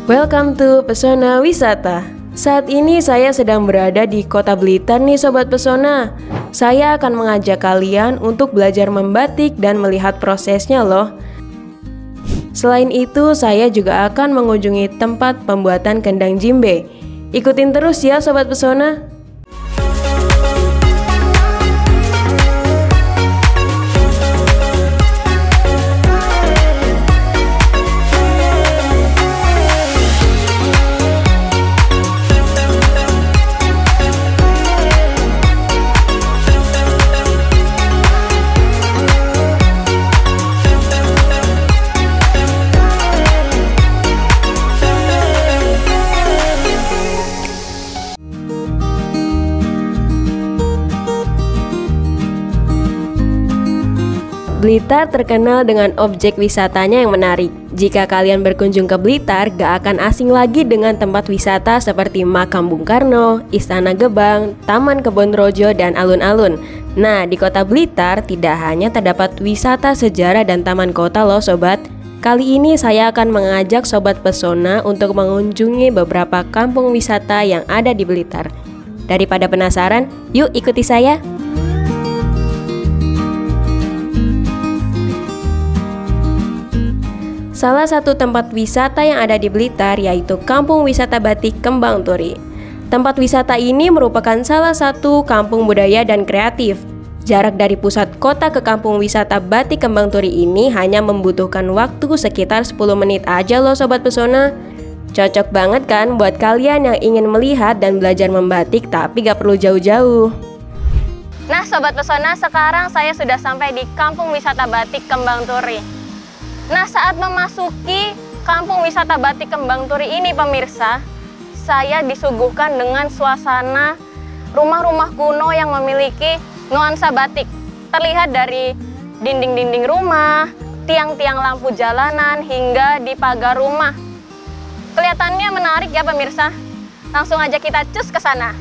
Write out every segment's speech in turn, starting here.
Welcome to Pesona Wisata. Saat ini saya sedang berada di Kota Blitar nih Sobat Pesona. Saya akan mengajak kalian untuk belajar membatik dan melihat prosesnya loh. Selain itu, saya juga akan mengunjungi tempat pembuatan kendang jimbe. Ikutin terus ya Sobat Pesona. Blitar terkenal dengan objek wisatanya yang menarik. Jika kalian berkunjung ke Blitar, gak akan asing lagi dengan tempat wisata seperti Makam Bung Karno, Istana Gebang, Taman Kebon Rojo, dan alun-alun. Nah, di Kota Blitar tidak hanya terdapat wisata sejarah dan taman kota loh sobat. Kali ini saya akan mengajak Sobat Pesona untuk mengunjungi beberapa kampung wisata yang ada di Blitar. Daripada penasaran, yuk ikuti saya. Salah satu tempat wisata yang ada di Blitar yaitu Kampung Wisata Batik Kembang Turi. Tempat wisata ini merupakan salah satu kampung budaya dan kreatif. Jarak dari pusat kota ke Kampung Wisata Batik Kembang Turi ini hanya membutuhkan waktu sekitar 10 menit aja loh Sobat Pesona. Cocok banget kan buat kalian yang ingin melihat dan belajar membatik tapi gak perlu jauh-jauh. Nah Sobat Pesona, sekarang saya sudah sampai di Kampung Wisata Batik Kembang Turi. Nah, saat memasuki Kampung Wisata Batik Kembang Turi ini pemirsa, saya disuguhkan dengan suasana rumah-rumah kuno yang memiliki nuansa batik. Terlihat dari dinding-dinding rumah, tiang-tiang lampu jalanan, hingga di pagar rumah. Kelihatannya menarik ya pemirsa. Langsung aja kita cus ke sana.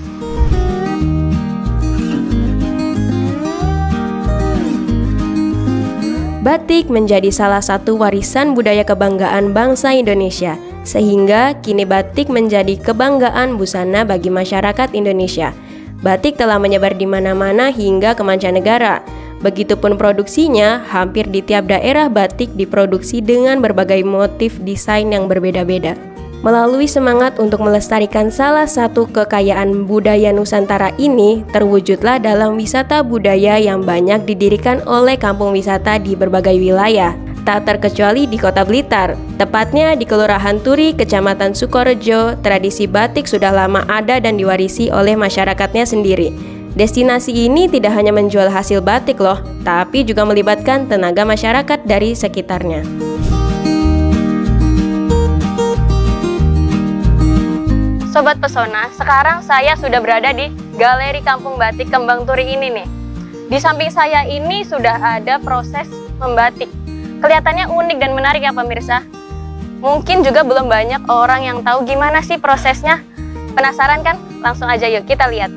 Batik menjadi salah satu warisan budaya kebanggaan bangsa Indonesia, sehingga kini batik menjadi kebanggaan busana bagi masyarakat Indonesia. Batik telah menyebar di mana-mana hingga ke mancanegara. Begitupun produksinya, hampir di tiap daerah batik diproduksi dengan berbagai motif desain yang berbeda-beda. Melalui semangat untuk melestarikan salah satu kekayaan budaya Nusantara ini, terwujudlah dalam wisata budaya yang banyak didirikan oleh kampung wisata di berbagai wilayah, tak terkecuali di Kota Blitar. Tepatnya di Kelurahan Turi, Kecamatan Sukorejo, tradisi batik sudah lama ada dan diwarisi oleh masyarakatnya sendiri. Destinasi ini tidak hanya menjual hasil batik loh, tapi juga melibatkan tenaga masyarakat dari sekitarnya. Sobat Pesona, sekarang saya sudah berada di Galeri Kampung Batik Kembang Turi ini nih. Di samping saya ini sudah ada proses membatik. Kelihatannya unik dan menarik ya pemirsa. Mungkin juga belum banyak orang yang tahu gimana sih prosesnya. Penasaran kan? Langsung aja yuk kita lihat.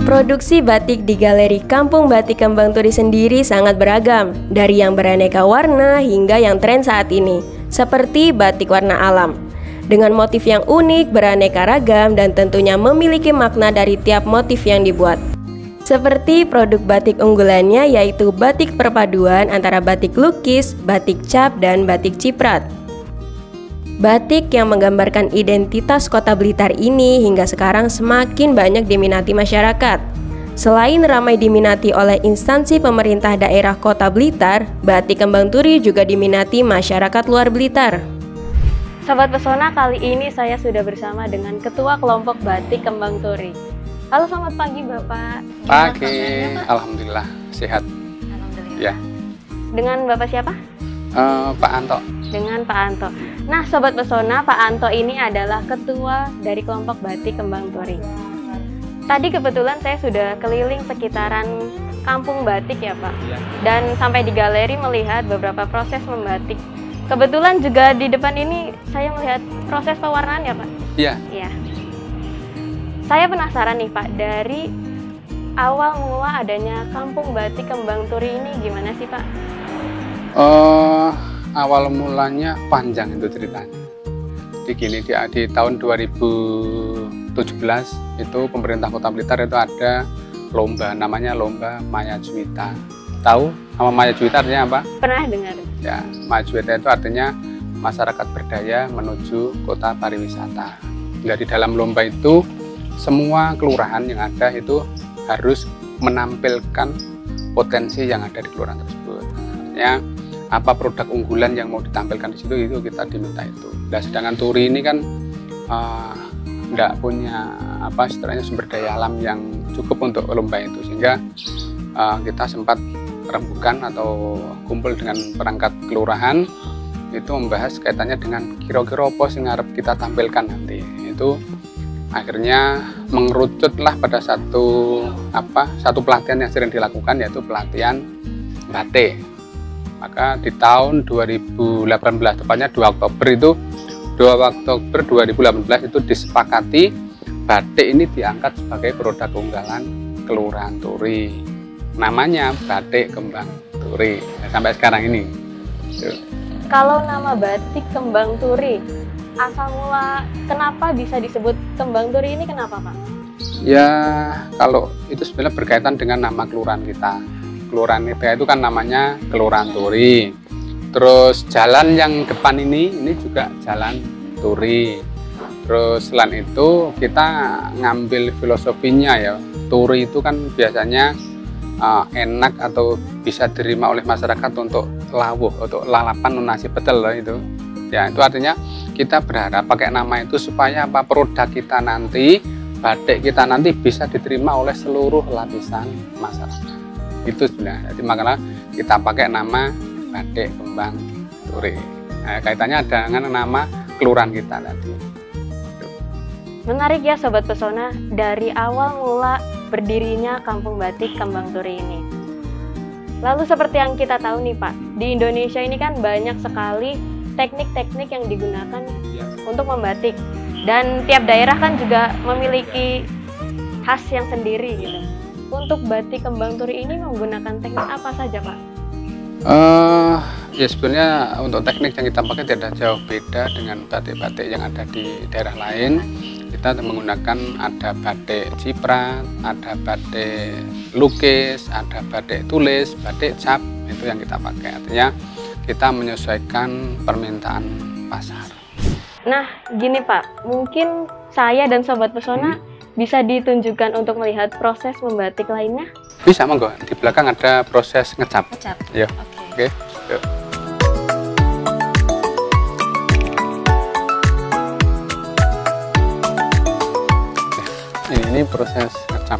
Produksi batik di Galeri Kampung Batik Kembang Turi sendiri sangat beragam, dari yang beraneka warna hingga yang tren saat ini, seperti batik warna alam. Dengan motif yang unik, beraneka ragam, dan tentunya memiliki makna dari tiap motif yang dibuat. Seperti produk batik unggulannya yaitu batik perpaduan antara batik lukis, batik cap, dan batik ciprat. Batik yang menggambarkan identitas Kota Blitar ini hingga sekarang semakin banyak diminati masyarakat. Selain ramai diminati oleh instansi pemerintah daerah Kota Blitar, batik Kembang Turi juga diminati masyarakat luar Blitar. Sobat Pesona, kali ini saya sudah bersama dengan Ketua Kelompok Batik Kembang Turi. Halo, selamat pagi Bapak. Pagi, alhamdulillah sehat. Alhamdulillah. Ya. Dengan Bapak siapa? Pak Anto. Dengan Pak Anto. Nah, Sobat Pesona, Pak Anto ini adalah ketua dari kelompok batik Kembang Turi. Tadi kebetulan saya sudah keliling sekitaran kampung batik ya Pak. Dan sampai di galeri melihat beberapa proses membatik. Kebetulan juga di depan ini saya melihat proses pewarnaan ya Pak? Iya. Iya. Saya penasaran nih Pak, dari awal mula adanya Kampung Batik Kembang Turi ini gimana sih Pak? Awal mulanya panjang itu ceritanya. Di tahun 2017 itu pemerintah Kota Blitar itu ada lomba, namanya Lomba Maya Juwita. Tahu nama Maya Juwita artinya apa? Pernah dengar. Ya, Maya Juwita itu artinya masyarakat berdaya menuju kota pariwisata. Di dalam lomba itu semua kelurahan yang ada itu harus menampilkan potensi yang ada di kelurahan tersebut. Artinya apa produk unggulan yang mau ditampilkan di situ itu kita diminta itu. Nah, sedangkan Turi ini kan tidak punya istilahnya sumber daya alam yang cukup untuk lomba itu, sehingga kita sempat rembukan atau kumpul dengan perangkat kelurahan itu membahas kaitannya dengan kira-kira apa yang harus kita tampilkan nanti. Itu akhirnya mengerucutlah pada satu pelatihan yang sering dilakukan, yaitu pelatihan batik. Maka di tahun 2018, tepatnya 2 Oktober 2018 itu disepakati batik ini diangkat sebagai produk unggalan Kelurahan Turi. Namanya Batik Kembang Turi sampai sekarang ini. Kalau nama Batik Kembang Turi, asal mula kenapa bisa disebut Kembang Turi ini kenapa Pak? Ya, kalau itu sebenarnya berkaitan dengan nama kelurahan kita. Kelurahan kita itu kan namanya Kelurahan Turi. Terus jalan yang depan ini juga Jalan Turi. Terus selain itu kita ngambil filosofinya ya. Turi itu kan biasanya enak atau bisa diterima oleh masyarakat untuk lawuh, untuk lalapan nasi petel itu. Ya, itu artinya kita berharap pakai nama itu supaya produk kita nanti, batik kita nanti bisa diterima oleh seluruh lapisan masyarakat. Itu sebenarnya. Jadi makanya kita pakai nama Batik Kembang Turi. Nah, kaitannya dengan nama kelurahan kita tadi. Menarik ya Sobat Pesona, dari awal mula berdirinya Kampung Batik Kembang Turi ini. Lalu seperti yang kita tahu nih Pak, di Indonesia ini kan banyak sekali teknik-teknik yang digunakan untuk membatik. Dan tiap daerah kan juga memiliki khas yang sendiri gitu. Untuk batik Kembang Turi ini menggunakan teknik apa saja Pak? Ya sebenarnya untuk teknik yang kita pakai tidak jauh beda dengan batik-batik yang ada di daerah lain. Kita menggunakan ada batik ciprat, ada batik lukis, ada batik tulis, batik cap, itu yang kita pakai. Artinya kita menyesuaikan permintaan pasar. Nah gini Pak, mungkin saya dan Sobat Pesona bisa ditunjukkan untuk melihat proses membatik lainnya? Bisa, monggo. Di belakang ada proses ngecap. Ngecap? Ya. Oke. Yuk. Ini proses ngecap.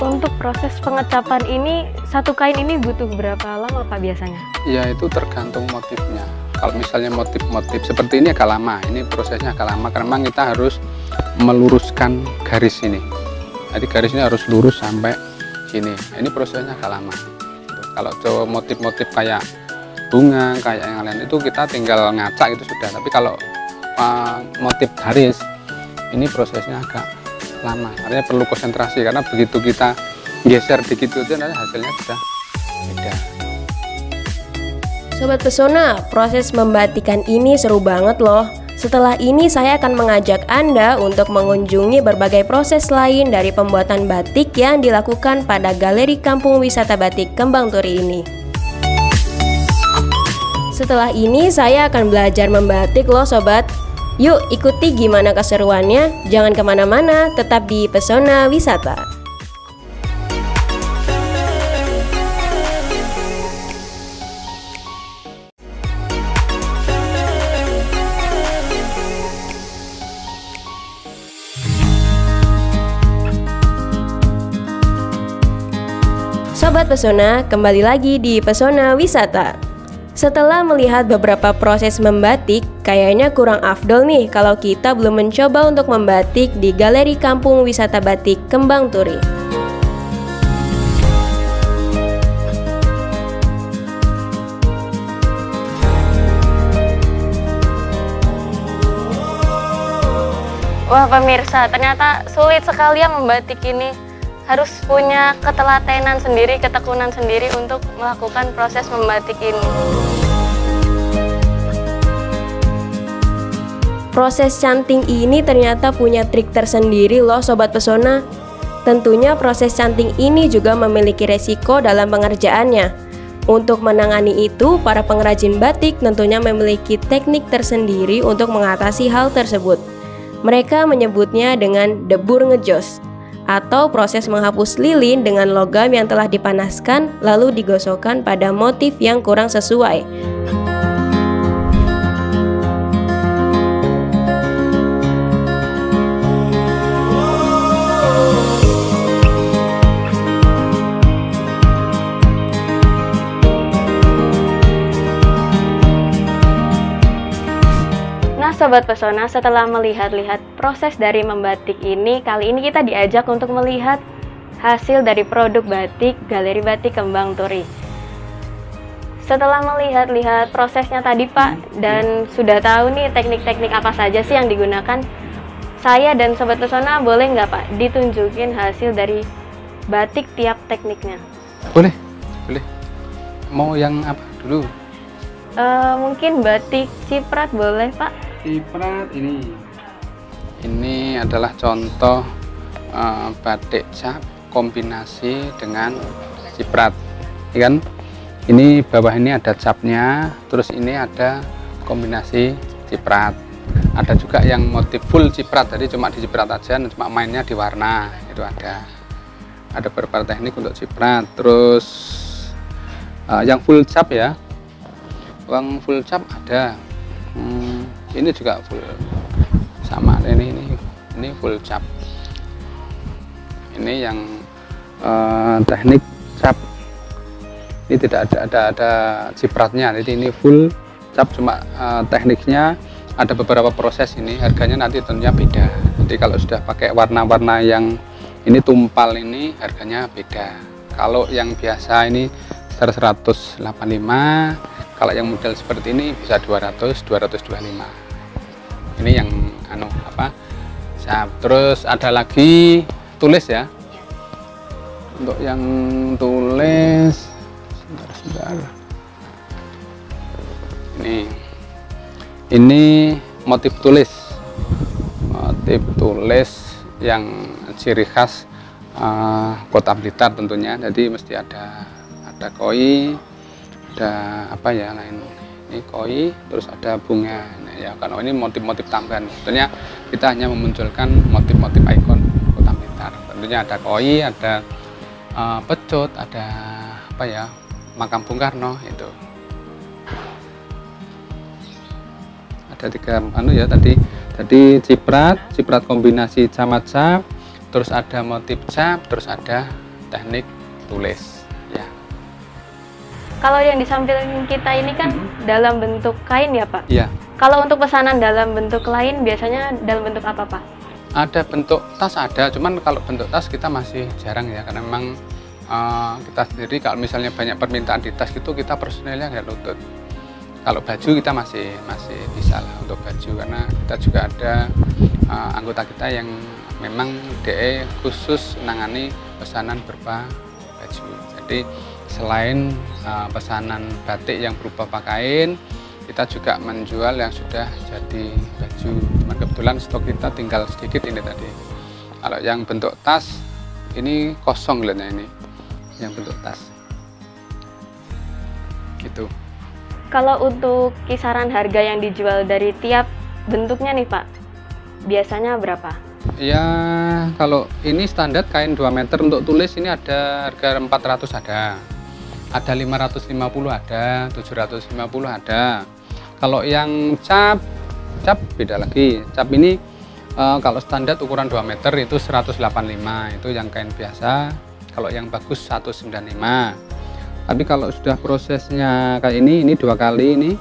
Untuk proses pengecapan ini, satu kain ini butuh berapa lama Pak biasanya? Ya, itu tergantung motifnya. Kalau misalnya motif-motif seperti ini agak lama, ini prosesnya agak lama karena memang kita harus meluruskan garis ini. Jadi garis ini harus lurus sampai sini. Ini prosesnya agak lama. Kalau motif-motif kayak bunga, kayak yang lain itu kita tinggal ngacak itu sudah. Tapi kalau motif garis ini prosesnya agak lama. Artinya perlu konsentrasi karena begitu kita geser dikit itu nanti hasilnya sudah beda. Sobat Pesona, proses membatikan ini seru banget loh. Setelah ini saya akan mengajak Anda untuk mengunjungi berbagai proses lain dari pembuatan batik yang dilakukan pada Galeri Kampung Wisata Batik Kembang Turi ini. Setelah ini saya akan belajar membatik loh sobat. Yuk ikuti gimana keseruannya, jangan kemana-mana, tetap di Pesona Wisata. Sobat Pesona, kembali lagi di Pesona Wisata. Setelah melihat beberapa proses membatik, kayaknya kurang afdol nih kalau kita belum mencoba untuk membatik di Galeri Kampung Wisata Batik Kembang Turi. Wah pemirsa, ternyata sulit sekali ya membatik ini. Harus punya ketelatenan sendiri, ketekunan sendiri untuk melakukan proses membatik ini. Proses canting ini ternyata punya trik tersendiri loh Sobat Pesona. Tentunya proses canting ini juga memiliki resiko dalam pengerjaannya. Untuk menangani itu, para pengrajin batik tentunya memiliki teknik tersendiri untuk mengatasi hal tersebut. Mereka menyebutnya dengan debur ngejos, atau proses menghapus lilin dengan logam yang telah dipanaskan lalu digosokkan pada motif yang kurang sesuai. Sobat Pesona, setelah melihat-lihat proses dari membatik ini, kali ini kita diajak untuk melihat hasil dari produk batik Galeri Batik Kembang Turi. Setelah melihat-lihat prosesnya tadi Pak, dan sudah tahu nih teknik-teknik apa saja sih yang digunakan, saya dan Sobat Pesona boleh nggak Pak ditunjukin hasil dari batik tiap tekniknya? Boleh, boleh. Mau yang apa dulu? Mungkin batik ciprat boleh Pak? Ciprat ini adalah contoh batik cap kombinasi dengan ciprat, ya kan? Ini bawah ini ada capnya, terus ini ada kombinasi ciprat. Ada juga yang motif full ciprat, jadi cuma diciprat aja, cuma mainnya di warna, itu ada. Ada beberapa teknik untuk ciprat. Terus yang full cap ya, yang full cap ada. Ini juga full sama, ini full cap. Ini yang teknik cap, ini tidak ada cipratnya, jadi ini full cap, cuma tekniknya ada beberapa proses. Ini harganya nanti tentunya beda. Jadi kalau sudah pakai warna-warna yang ini tumpal, ini harganya beda. Kalau yang biasa ini 185, kalau yang model seperti ini bisa 200-225. Ini yang cap. Terus ada lagi tulis ya. Untuk yang tulis sebentar. Ini motif tulis. Motif tulis yang ciri khas Kota Blitar tentunya. Jadi mesti ada koi, ada apa ya lain. Ini koi, terus ada bunga. Nah, ya kalau ini motif-motif tambahan. Tentunya kita hanya memunculkan motif-motif ikon Kota Blitar. Tentunya ada koi, ada pecut, ada apa ya, makam Bung Karno itu. Ada 3 ya tadi. Jadi ciprat kombinasi camat cap, terus ada motif cap, terus ada teknik tulis. Kalau yang di samping kita ini kan dalam bentuk kain ya Pak? Iya. Kalau untuk pesanan dalam bentuk lain biasanya dalam bentuk apa Pak? Ada bentuk tas ada, cuman kalau bentuk tas kita masih jarang ya, karena memang kita sendiri kalau misalnya banyak permintaan di tas gitu kita personelnya nggak lutut. Kalau baju kita masih bisa lah untuk baju, karena kita juga ada anggota kita yang memang DE khusus menangani pesanan berupa baju. Jadi selain pesanan batik yang berupa pakaian, kita juga menjual yang sudah jadi baju. Cuman kebetulan stok kita tinggal sedikit ini tadi. Kalau yang bentuk tas ini kosong kelihatannya, ini yang bentuk tas gitu. Kalau untuk kisaran harga yang dijual dari tiap bentuknya nih Pak, biasanya berapa? Ya kalau ini standar kain 2 meter untuk tulis ini ada harga 400 ada 550 ada, 750 ada. Kalau yang cap beda lagi. Cap ini kalau standar ukuran 2 meter itu 185, itu yang kain biasa. Kalau yang bagus 195. Tapi kalau sudah prosesnya kayak ini 2 kali ini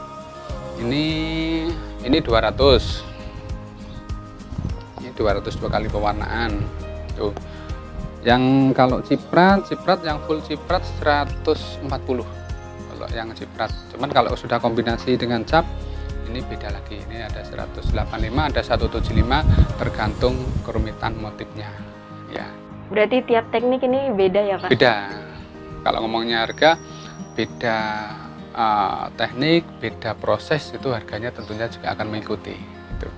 200. Ini 200 2 kali pewarnaan. Tuh. Yang kalau ciprat yang full ciprat 140 kalau yang ciprat. Cuman kalau sudah kombinasi dengan cap Ini beda lagi, ini ada 185, ada 175, tergantung kerumitan motifnya. Ya. Berarti tiap teknik ini beda ya Pak? Beda. Kalau ngomongnya harga, beda teknik, beda proses, itu harganya tentunya juga akan mengikuti. Gitu.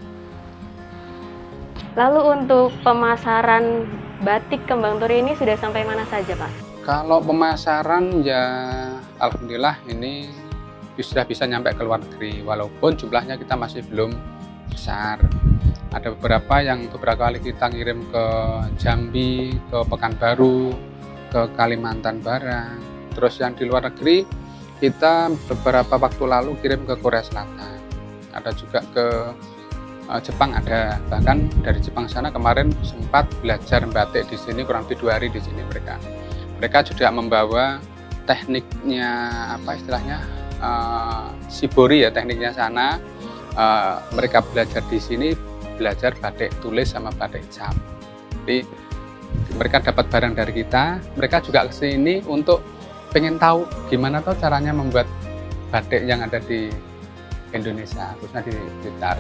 Lalu untuk pemasaran batik Kembang Turi ini sudah sampai mana saja Pak? Kalau pemasaran ya alhamdulillah ini sudah bisa nyampe ke luar negeri, walaupun jumlahnya kita masih belum besar. Ada beberapa kali kita ngirim ke Jambi, ke Pekanbaru, ke Kalimantan Barat. Terus yang di luar negeri kita beberapa waktu lalu kirim ke Korea Selatan. Ada juga ke Jepang ada. Bahkan dari Jepang sana kemarin sempat belajar batik di sini kurang lebih 2 hari di sini mereka. Mereka juga membawa tekniknya apa istilahnya? Shibori ya tekniknya sana. Mereka belajar di sini, belajar batik tulis sama batik cap. Jadi mereka dapat barang dari kita, mereka juga ke sini untuk pengen tahu gimana tuh caranya membuat batik yang ada di Indonesia, khususnya di Blitar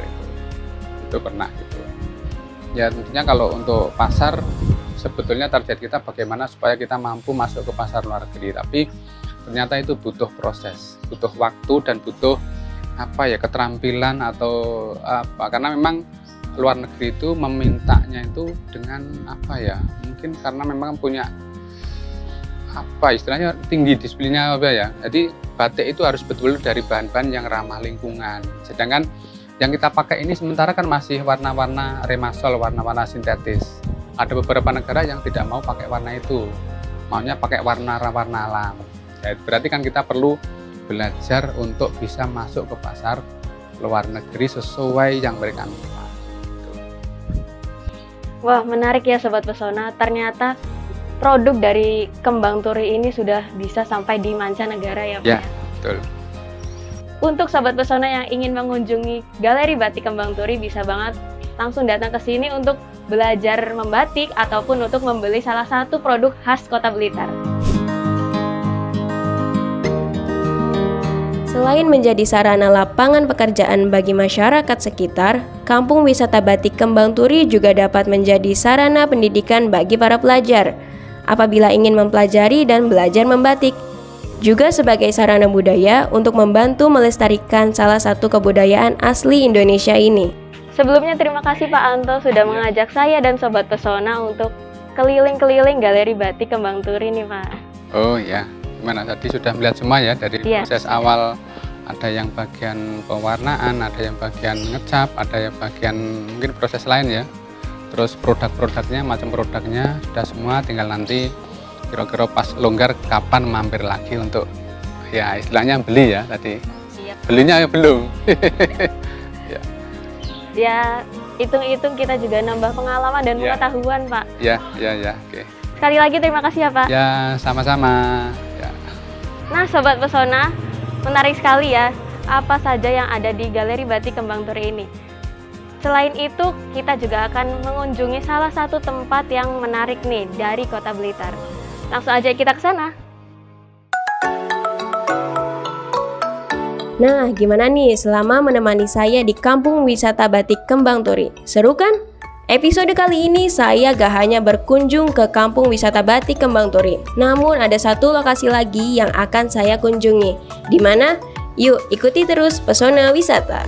itu pernah gitu. Ya tentunya kalau untuk pasar sebetulnya target kita bagaimana supaya kita mampu masuk ke pasar luar negeri, tapi ternyata itu butuh proses, butuh waktu dan butuh keterampilan atau apa, karena memang luar negeri itu memintanya itu dengan mungkin karena memang punya istilahnya tinggi disiplinnya jadi batik itu harus betul dari bahan-bahan yang ramah lingkungan, sedangkan yang kita pakai ini sementara kan masih warna-warna remasol, warna-warna sintetis. Ada beberapa negara yang tidak mau pakai warna itu, maunya pakai warna-warna alam. Berarti kan kita perlu belajar untuk bisa masuk ke pasar luar negeri sesuai yang mereka minta. Wah, menarik ya Sobat Pesona. Ternyata produk dari Kembang Turi ini sudah bisa sampai di mancanegara ya Pak? Ya, betul. Untuk Sobat Pesona yang ingin mengunjungi Galeri Batik Kembang Turi bisa banget langsung datang ke sini untuk belajar membatik ataupun untuk membeli salah satu produk khas Kota Blitar. Selain menjadi sarana lapangan pekerjaan bagi masyarakat sekitar, Kampung Wisata Batik Kembang Turi juga dapat menjadi sarana pendidikan bagi para pelajar apabila ingin mempelajari dan belajar membatik. Juga sebagai sarana budaya untuk membantu melestarikan salah satu kebudayaan asli Indonesia ini. Sebelumnya terima kasih Pak Anto sudah mengajak saya dan Sobat Pesona untuk keliling-keliling Galeri Batik Kembang Turi nih Pak. Oh ya. Gimana tadi sudah melihat semua ya dari proses awal, ada yang bagian pewarnaan, ada yang bagian ngecap, ada yang bagian mungkin proses lain ya. Terus produk-produknya, macam produknya sudah semua, tinggal nanti kira-kira pas longgar kapan mampir lagi untuk ya istilahnya beli ya tadi. Siap. Belinya ya belum. Ya hitung-hitung kita juga nambah pengalaman dan pengetahuan Pak. Ya, oke. Sekali lagi terima kasih ya Pak. Ya, sama-sama. Nah Sobat Pesona, menarik sekali ya apa saja yang ada di Galeri Batik Kembang Turi ini. Selain itu, kita juga akan mengunjungi salah satu tempat yang menarik nih dari Kota Blitar. Langsung aja kita ke sana. Nah, gimana nih selama menemani saya di Kampung Wisata Batik Kembang Turi? Seru kan? Episode kali ini saya gak hanya berkunjung ke Kampung Wisata Batik Kembang Turi, namun ada satu lokasi lagi yang akan saya kunjungi. Di mana? Yuk ikuti terus Pesona Wisata.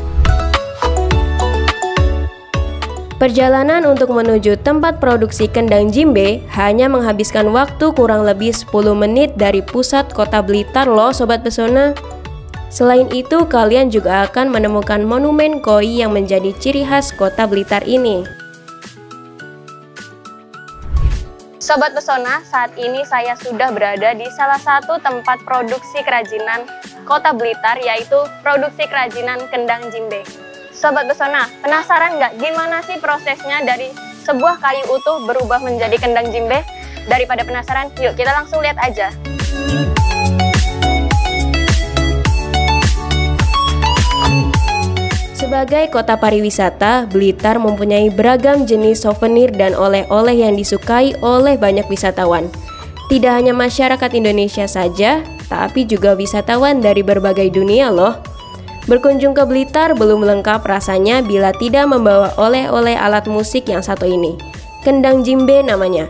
Perjalanan untuk menuju tempat produksi kendang jimbe hanya menghabiskan waktu kurang lebih 10 menit dari pusat Kota Blitar loh Sobat Pesona. Selain itu, kalian juga akan menemukan monumen koi yang menjadi ciri khas Kota Blitar ini. Sobat Pesona, saat ini saya sudah berada di salah satu tempat produksi kerajinan Kota Blitar, yaitu produksi kerajinan kendang jimbe. Sobat Pesona, penasaran nggak gimana sih prosesnya dari sebuah kayu utuh berubah menjadi kendang jimbe? Daripada penasaran, yuk kita langsung lihat aja. Sebagai kota pariwisata, Blitar mempunyai beragam jenis souvenir dan oleh-oleh yang disukai oleh banyak wisatawan. Tidak hanya masyarakat Indonesia saja, tapi juga wisatawan dari berbagai dunia loh. Berkunjung ke Blitar belum lengkap rasanya bila tidak membawa oleh-oleh alat musik yang satu ini. Kendang jimbe namanya.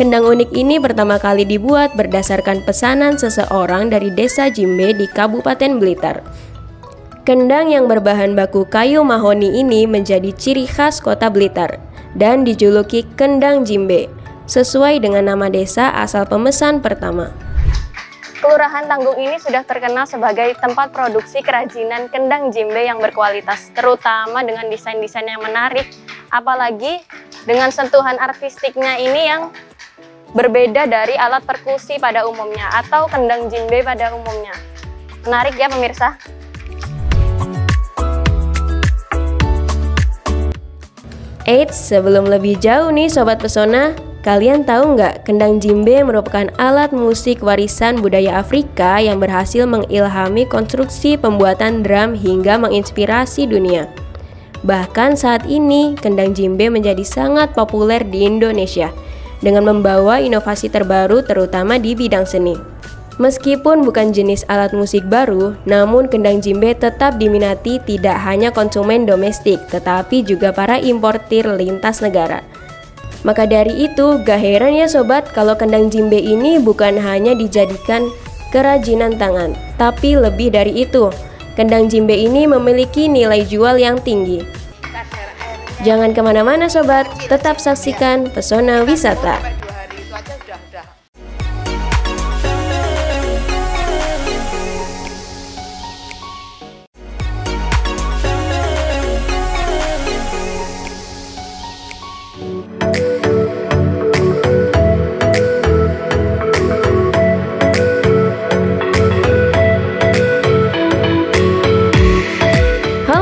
Kendang unik ini pertama kali dibuat berdasarkan pesanan seseorang dari desa Jimbe di Kabupaten Blitar. Kendang yang berbahan baku kayu mahoni ini menjadi ciri khas kota Blitar dan dijuluki Kendang Jimbe, sesuai dengan nama desa asal pemesan pertama. Kelurahan Tanggung ini sudah terkenal sebagai tempat produksi kerajinan kendang jimbe yang berkualitas, terutama dengan desain-desain yang menarik, apalagi dengan sentuhan artistiknya ini yang berbeda dari alat perkusi pada umumnya atau kendang jimbe pada umumnya. Menarik ya pemirsa? Eits, sebelum lebih jauh nih Sobat Pesona, kalian tahu nggak kendang jimbe merupakan alat musik warisan budaya Afrika yang berhasil mengilhami konstruksi pembuatan drum hingga menginspirasi dunia. Bahkan saat ini, kendang jimbe menjadi sangat populer di Indonesia dengan membawa inovasi terbaru terutama di bidang seni. Meskipun bukan jenis alat musik baru, namun kendang jimbe tetap diminati tidak hanya konsumen domestik, tetapi juga para importir lintas negara. Maka dari itu, gak heran ya sobat kalau kendang jimbe ini bukan hanya dijadikan kerajinan tangan, tapi lebih dari itu, kendang jimbe ini memiliki nilai jual yang tinggi. Jangan kemana-mana sobat, tetap saksikan Pesona Wisata.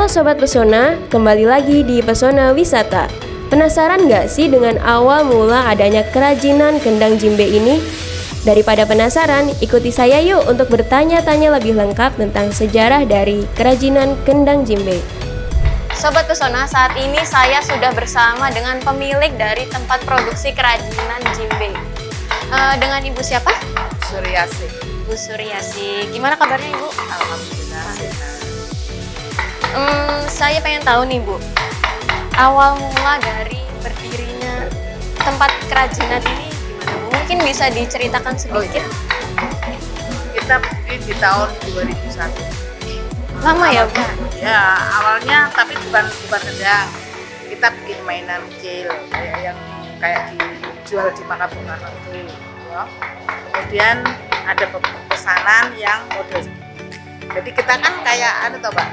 Sobat Pesona, kembali lagi di Pesona Wisata. Penasaran nggak sih dengan awal mula adanya kerajinan kendang jimbe ini? Daripada penasaran, ikuti saya yuk untuk bertanya-tanya lebih lengkap tentang sejarah dari kerajinan kendang jimbe. Sobat Pesona, saat ini saya sudah bersama dengan pemilik dari tempat produksi kerajinan jimbe. Dengan Ibu siapa? Suryasi. Bu Suryasi. Gimana kabarnya Ibu? Alhamdulillah sehat. Saya pengen tahu nih Bu, awal mula dari berdirinya tempat kerajinan ini gimana Bu? Mungkin bisa diceritakan sedikit? Kita berdiri di tahun 2001. Lama ya Bu? Ya, awalnya tapi bukan kendang. Kita bikin mainan kecil kayak dijual di Makassar itu. Ya. Kemudian ada pesanan yang model segini. Jadi kita kan kayak Pak.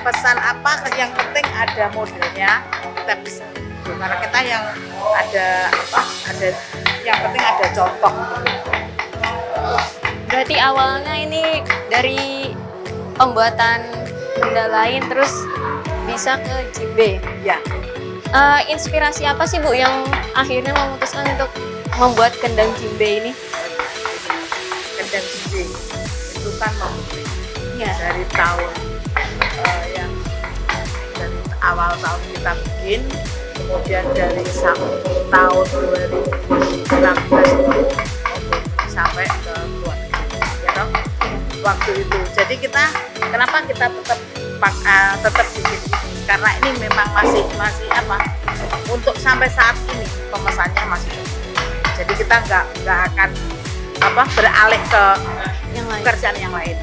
Pesan apa yang penting ada modelnya kita bisa. Karena kita yang ada yang penting ada contoh. Berarti awalnya ini dari pembuatan benda lain terus bisa ke jimbe. Ya. Inspirasi apa sih Bu yang akhirnya memutuskan untuk membuat kendang jimbe ini? Kendang jimbe itu kan ya. Dari tahun yang dari awal tahun kita bikin, kemudian dari tahun 2016 itu sampai ke luar negeri, ya dong? Waktu itu. Jadi kenapa kita tetap bikin ini? Karena ini memang masih untuk sampai saat ini pemesannya masih. Jadi kita nggak akan beralih ke pekerjaan yang lain.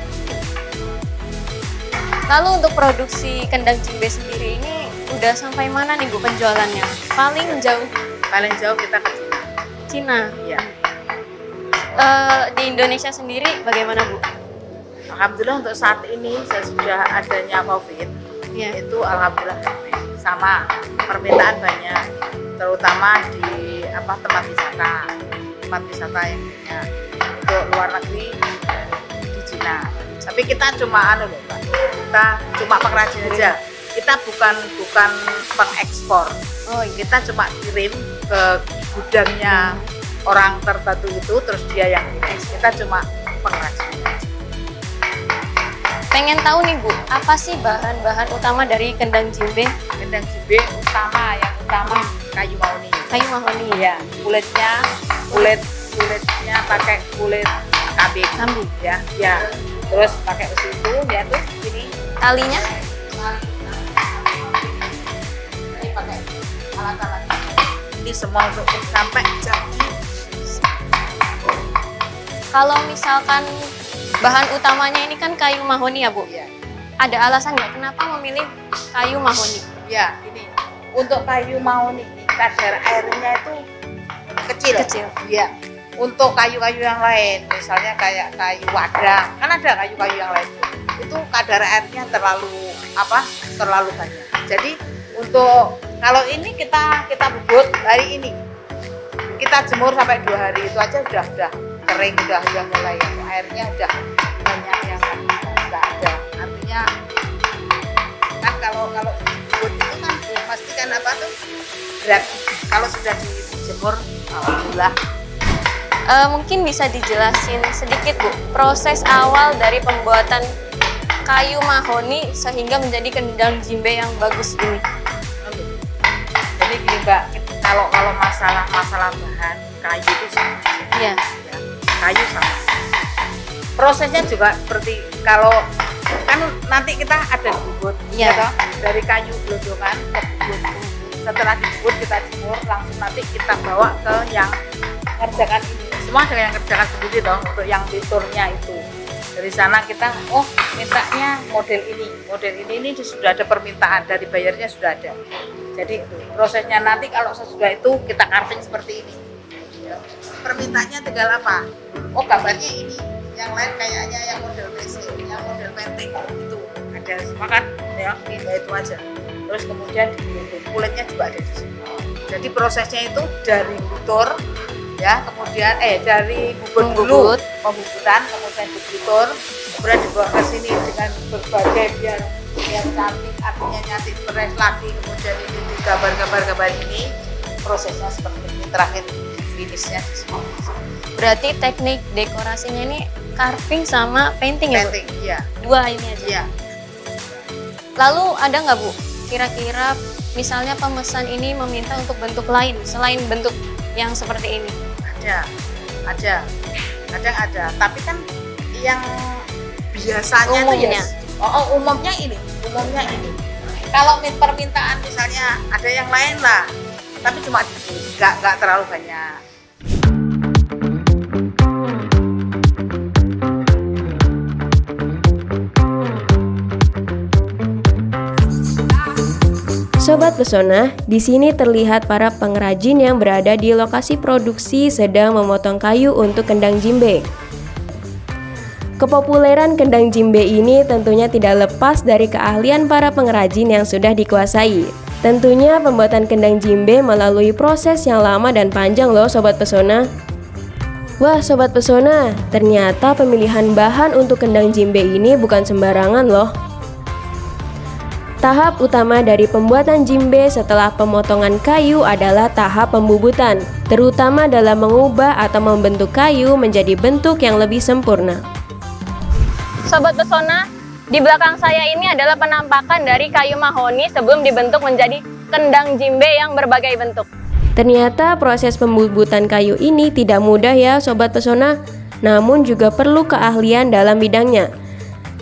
Lalu untuk produksi kendang jimbe sendiri ini udah sampai mana nih Bu penjualannya? Paling jauh kita ke Cina. Iya. Di Indonesia sendiri bagaimana Bu? Alhamdulillah untuk saat ini sudah adanya COVID, itu alhamdulillah sama permintaan banyak, terutama di tempat wisata yang punya untuk luar negeri di Cina. Tapi kita cuma kita cuma pengrajin aja. Kita bukan pengekspor. Oh, iya. Kita cuma kirim ke gudangnya orang tertentu itu, terus dia yang kirim. Kita cuma pengrajin aja. Pengen tahu nih Bu, apa sih bahan-bahan utama dari kendang jimbe? Kendang jimbe yang utama kayu mahoni. Kayu mahoni ya. Kulitnya pakai kulit kambing. Kambing ya. Terus pakai besi itu ya tuh ini talinya? Ini pakai alat-alat. Ini semua untuk sampai jadi. Kalau misalkan bahan utamanya ini kan kayu mahoni ya Bu? Iya. Ada alasan nggak kenapa memilih kayu mahoni? Ya, ini untuk kayu mahoni ini kadar airnya itu kecil. Kecil. Iya. Untuk kayu-kayu yang lain, misalnya kayak kayu wadang, kan ada kayu-kayu yang lain itu kadar airnya terlalu banyak. Jadi untuk kalau ini kita bubut hari ini, kita jemur sampai 2 hari itu aja sudah kering, udah mulai airnya udah banyak yang nggak ada. Artinya kan kalau bubut itu kan pasti kan berat. Kalau sudah dijemur, alhamdulillah. Mungkin bisa dijelasin sedikit Bu, proses awal dari pembuatan kayu mahoni sehingga menjadi kendang jimbe yang bagus ini. Jadi gini Mbak, kalau masalah bahan kayu itu sama. Iya. Ya, kayu sama. Prosesnya juga seperti kalau kan nanti kita ada bubut, Iya. ya toh? Dari kayu gelondongan ke bubut. Setelah dibubut kita jemur, langsung nanti kita bawa ke yang ngerjakan ini. Semua ada yang kerjakan sendiri toh untuk yang liturnya itu. Dari sana kita mintanya model ini sudah ada permintaan, dari bayarnya sudah ada. Jadi prosesnya nanti kalau sesudah itu kita carving seperti ini. Permintaannya tinggal apa? Oh gambarnya ini, yang lain kayaknya yang model PC, yang model penting itu ada semua kan? Ya, itu aja. Terus kemudian kulitnya juga ada di sini. Jadi prosesnya itu dari butur, ya, kemudian dari bubut dulu, pembubutan, kemudian dibutur, kemudian dibawa ke sini dengan berbagai biar cantik, artinya nyantik beres lagi, kemudian ini gambar ini, prosesnya seperti ini, terakhir finishnya di sini. Berarti teknik dekorasinya ini carving sama painting ya Bu? Painting, iya. Dua ini aja? Iya. Lalu ada nggak Bu, kira-kira misalnya pemesan ini meminta untuk bentuk lain selain bentuk yang seperti ini? Ada, kadang ada, tapi kan yang biasanya umumnya tuh umumnya ini. Kalau permintaan misalnya ada yang lain lah, tapi cuma nggak terlalu banyak. Sobat Pesona, di sini terlihat para pengrajin yang berada di lokasi produksi sedang memotong kayu untuk kendang jimbe. Kepopuleran kendang jimbe ini tentunya tidak lepas dari keahlian para pengrajin yang sudah dikuasai. Tentunya pembuatan kendang jimbe melalui proses yang lama dan panjang loh Sobat Pesona. Wah Sobat Pesona, ternyata pemilihan bahan untuk kendang jimbe ini bukan sembarangan loh. Tahap utama dari pembuatan jimbe setelah pemotongan kayu adalah tahap pembubutan, terutama dalam mengubah atau membentuk kayu menjadi bentuk yang lebih sempurna. Sobat Pesona, di belakang saya ini adalah penampakan dari kayu mahoni sebelum dibentuk menjadi kendang jimbe yang berbagai bentuk. Ternyata proses pembubutan kayu ini tidak mudah ya Sobat Pesona, namun juga perlu keahlian dalam bidangnya.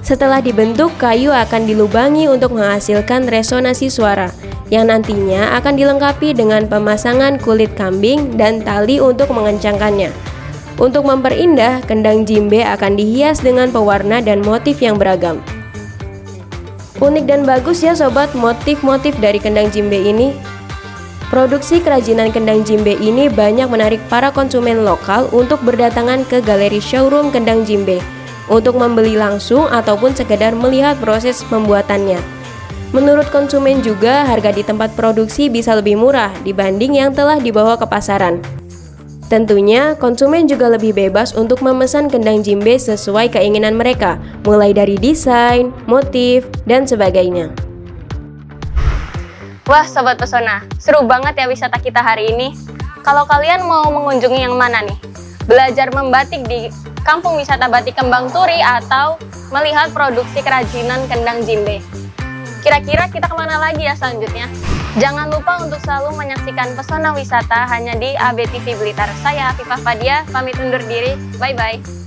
Setelah dibentuk, kayu akan dilubangi untuk menghasilkan resonansi suara, yang nantinya akan dilengkapi dengan pemasangan kulit kambing dan tali untuk mengencangkannya. Untuk memperindah, kendang jimbe akan dihias dengan pewarna dan motif yang beragam. Unik dan bagus ya sobat motif-motif dari kendang jimbe ini. Produksi kerajinan kendang jimbe ini banyak menarik para konsumen lokal untuk berdatangan ke galeri showroom kendang jimbe untuk membeli langsung ataupun sekedar melihat proses pembuatannya. Menurut konsumen juga, harga di tempat produksi bisa lebih murah dibanding yang telah dibawa ke pasaran. Tentunya, konsumen juga lebih bebas untuk memesan kendang jimbe sesuai keinginan mereka, mulai dari desain, motif, dan sebagainya. Wah Sobat Pesona, seru banget ya wisata kita hari ini. Kalau kalian mau mengunjungi yang mana nih? Belajar membatik di Kampung Wisata Batik Kembang Turi atau melihat produksi kerajinan kendang jimbe. Kira-kira kita kemana lagi ya selanjutnya? Jangan lupa untuk selalu menyaksikan pesona wisata hanya di ABTV Blitar. Saya Afifah Fadia, pamit undur diri. Bye-bye.